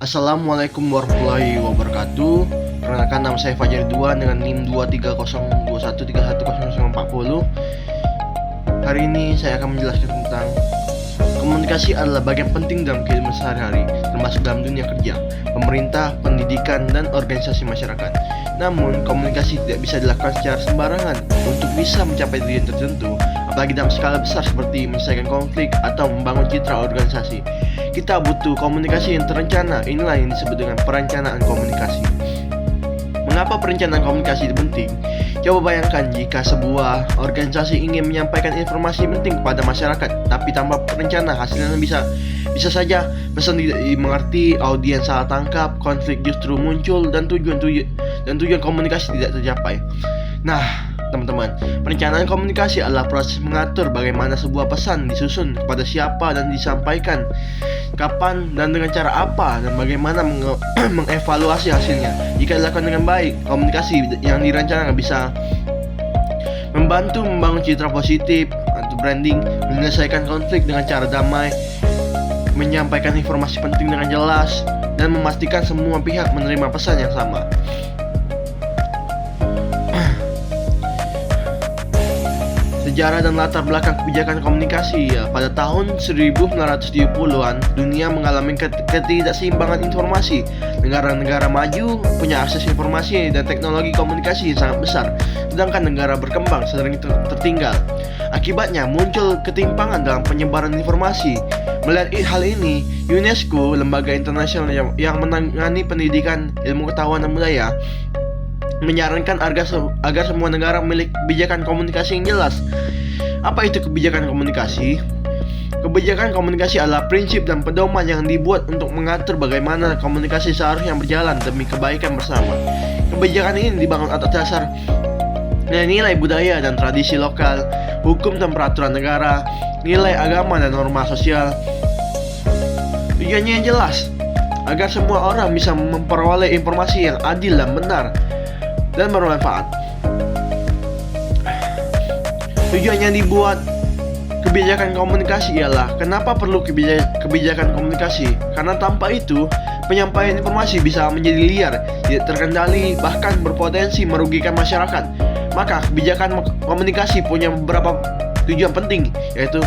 Assalamualaikum warahmatullahi wabarakatuh. Perkenalkan, nama saya Fajar Ridwan dengan NIM 23021310040. Hari ini saya akan menjelaskan tentang komunikasi adalah bagian penting dalam kehidupan sehari-hari, termasuk dalam dunia kerja, pemerintah, pendidikan, dan organisasi masyarakat. Namun, komunikasi tidak bisa dilakukan secara sembarangan untuk bisa mencapai tujuan tertentu, apalagi dalam skala besar seperti menyelesaikan konflik atau membangun citra organisasi. Kita butuh komunikasi yang terencana. Inilah yang disebut dengan perencanaan komunikasi. Mengapa perencanaan komunikasi itu penting? Coba bayangkan jika sebuah organisasi ingin menyampaikan informasi penting kepada masyarakat, tapi tanpa perencana, hasilnya bisa saja pesan tidak dimengerti, audiens salah tangkap, konflik justru muncul, dan tujuan komunikasi tidak tercapai. Nah, teman-teman, perencanaan komunikasi adalah proses mengatur bagaimana sebuah pesan disusun, kepada siapa dan disampaikan, kapan dan dengan cara apa, dan bagaimana mengevaluasi hasilnya. Jika dilakukan dengan baik, komunikasi yang direncanakan bisa membantu membangun citra positif atau branding, menyelesaikan konflik dengan cara damai, menyampaikan informasi penting dengan jelas, dan memastikan semua pihak menerima pesan yang sama. Sejarah dan latar belakang kebijakan komunikasi. Pada tahun 1970-an, dunia mengalami ketidakseimbangan informasi. Negara-negara maju punya akses informasi dan teknologi komunikasi yang sangat besar, sedangkan negara berkembang sering tertinggal. Akibatnya muncul ketimpangan dalam penyebaran informasi. Melihat hal ini, UNESCO, lembaga internasional yang menangani pendidikan, ilmu pengetahuan dan budaya, menyarankan agar semua negara memiliki kebijakan komunikasi yang jelas. Apa itu kebijakan komunikasi? Kebijakan komunikasi adalah prinsip dan pedoman yang dibuat untuk mengatur bagaimana komunikasi seharusnya berjalan demi kebaikan bersama. Kebijakan ini dibangun atas dasar nilai budaya dan tradisi lokal, hukum dan peraturan negara, nilai agama dan norma sosial. Tujuannya yang jelas, agar semua orang bisa memperoleh informasi yang adil dan benar dan bermanfaat. Tujuan yang dibuat kebijakan komunikasi ialah kenapa perlu kebijakan komunikasi? Karena tanpa itu, penyampaian informasi bisa menjadi liar, tidak terkendali, bahkan berpotensi merugikan masyarakat. Maka kebijakan komunikasi punya beberapa tujuan penting, yaitu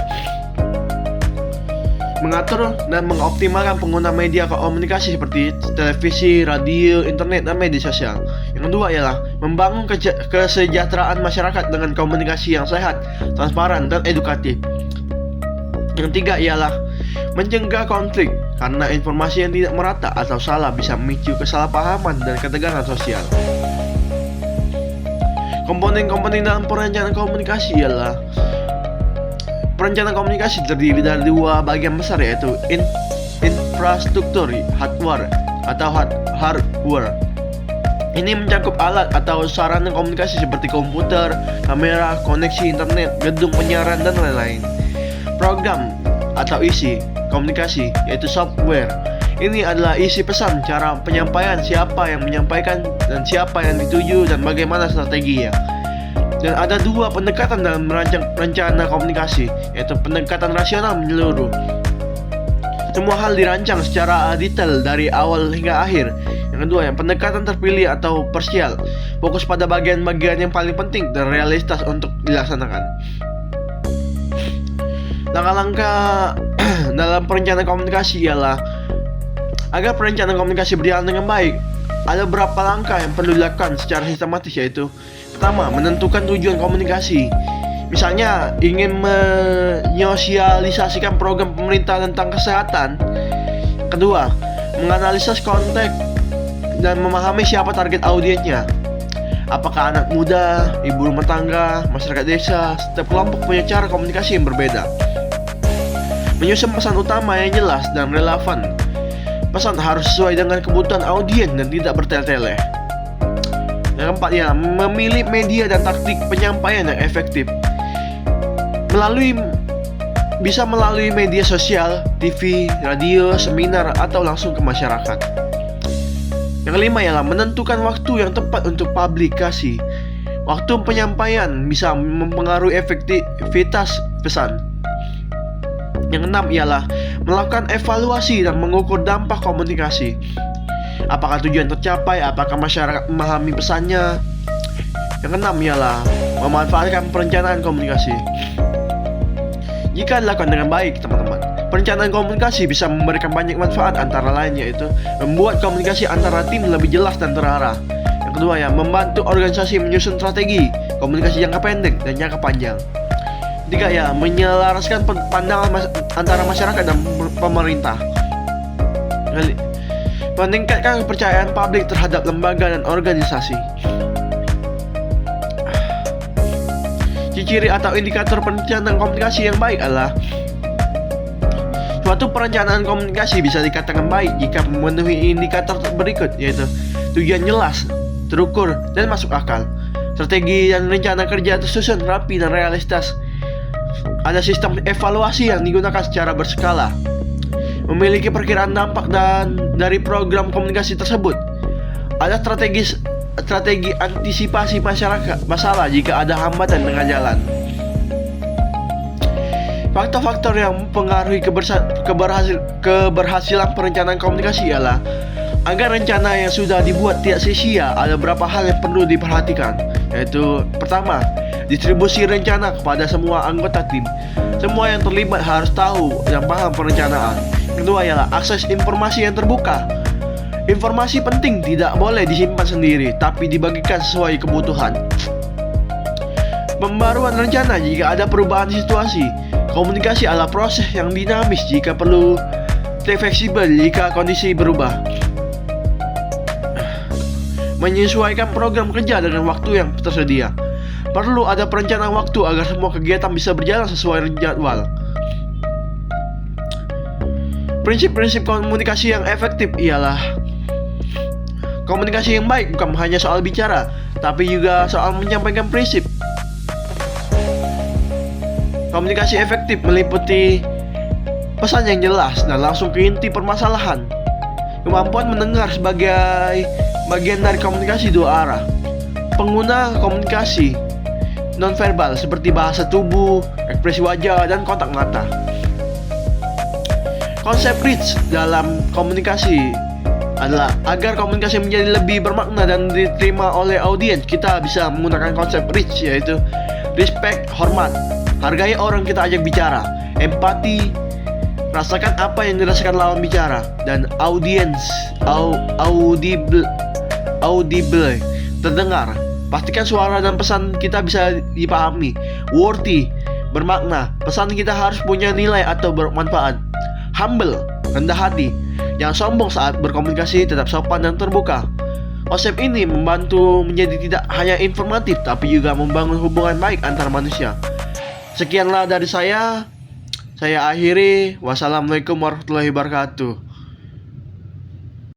mengatur dan mengoptimalkan pengguna media komunikasi seperti televisi, radio, internet, dan media sosial. Yang kedua ialah membangun kesejahteraan masyarakat dengan komunikasi yang sehat, transparan, dan edukatif. Yang ketiga ialah mencegah konflik, karena informasi yang tidak merata atau salah bisa memicu kesalahpahaman dan ketegangan sosial. Komponen-komponen dalam perencanaan komunikasi ialah perencanaan komunikasi terdiri dari dua bagian besar, yaitu infrastruktur hardware atau hardware. Ini mencakup alat atau sarana komunikasi seperti komputer, kamera, koneksi internet, gedung penyiaran, dan lain-lain. Program atau isi komunikasi, yaitu software. Ini adalah isi pesan, cara penyampaian, siapa yang menyampaikan, dan siapa yang dituju, dan bagaimana strateginya. Dan ada dua pendekatan dalam merancang rencana komunikasi, yaitu pendekatan rasional menyeluruh. Semua hal dirancang secara detail dari awal hingga akhir. Yang kedua, yang pendekatan terpilih atau parsial, fokus pada bagian-bagian yang paling penting dan realistis untuk dilaksanakan. Langkah-langkah dalam perencanaan komunikasi ialah agar perencanaan komunikasi berjalan dengan baik. Ada beberapa langkah yang perlu dilakukan secara sistematis, yaitu pertama, menentukan tujuan komunikasi. Misalnya, ingin menyosialisasikan program pemerintah tentang kesehatan. Kedua, menganalisis konteks dan memahami siapa target audiensnya. Apakah anak muda, ibu rumah tangga, masyarakat desa. Setiap kelompok punya cara komunikasi yang berbeda. Menyusun pesan utama yang jelas dan relevan. Pesan harus sesuai dengan kebutuhan audiens dan tidak bertele-tele. Yang keempat, ya, memilih media dan taktik penyampaian yang efektif. Bisa melalui media sosial, TV, radio, seminar, atau langsung ke masyarakat. Yang kelima ialah menentukan waktu yang tepat untuk publikasi. Waktu penyampaian bisa mempengaruhi efektivitas pesan. Yang keenam ialah Melakukan evaluasi dan mengukur dampak komunikasi. Apakah tujuan tercapai? Apakah masyarakat memahami pesannya? Yang keenam ialah memanfaatkan perencanaan komunikasi. Jika dilakukan dengan baik, teman-teman, perencanaan komunikasi bisa memberikan banyak manfaat, antara lain yaitu membuat komunikasi antara tim lebih jelas dan terarah. Yang kedua ya, membantu organisasi menyusun strategi komunikasi jangka pendek dan jangka panjang. Ketiga ya, menyelaraskan pandangan antara masyarakat dan pemerintah. Meningkatkan kepercayaan publik terhadap lembaga dan organisasi. Ciri atau indikator perencanaan komunikasi yang baik adalah suatu perencanaan komunikasi bisa dikatakan baik jika memenuhi indikator berikut, yaitu tujuan jelas, terukur, dan masuk akal. Strategi dan rencana kerja tersusun rapi dan realistis. Ada sistem evaluasi yang digunakan secara berskala. Memiliki perkiraan dampak dari program komunikasi tersebut. Ada strategi antisipasi masalah jika ada hambatan tengah jalan. Faktor-faktor yang mempengaruhi keberhasilan perencanaan komunikasi ialah agar rencana yang sudah dibuat tidak sia-sia, ada beberapa hal yang perlu diperhatikan, yaitu pertama, distribusi rencana kepada semua anggota tim. Semua yang terlibat harus tahu dan paham perencanaan. Kedua ialah akses informasi yang terbuka. Informasi penting tidak boleh disimpan sendiri, tapi dibagikan sesuai kebutuhan. Pembaruan rencana jika ada perubahan situasi. Komunikasi adalah proses yang dinamis, jika perlu fleksibel jika kondisi berubah. Menyesuaikan program kerja dengan waktu yang tersedia. Perlu ada perencanaan waktu agar semua kegiatan bisa berjalan sesuai jadwal. Prinsip-prinsip komunikasi yang efektif ialah komunikasi yang baik bukan hanya soal bicara, tapi juga soal menyampaikan prinsip. Komunikasi efektif meliputi pesan yang jelas dan langsung ke inti permasalahan. Kemampuan mendengar sebagai bagian dari komunikasi dua arah. Pengguna komunikasi nonverbal seperti bahasa tubuh, ekspresi wajah, dan kontak mata. Konsep REACH dalam komunikasi adalah agar komunikasi menjadi lebih bermakna dan diterima oleh audiens, kita bisa menggunakan konsep REACH, yaitu respect, hormat, hargai orang kita ajak bicara, empati, rasakan apa yang dirasakan lawan bicara, dan audiens, audible, terdengar. Pastikan suara dan pesan kita bisa dipahami. Worthy, bermakna, pesan kita harus punya nilai atau bermanfaat. Humble, rendah hati, jangan sombong saat berkomunikasi, tetap sopan dan terbuka. Konsep ini membantu menjadi tidak hanya informatif, tapi juga membangun hubungan baik antar manusia. Sekianlah dari saya akhiri. Wassalamualaikum warahmatullahi wabarakatuh.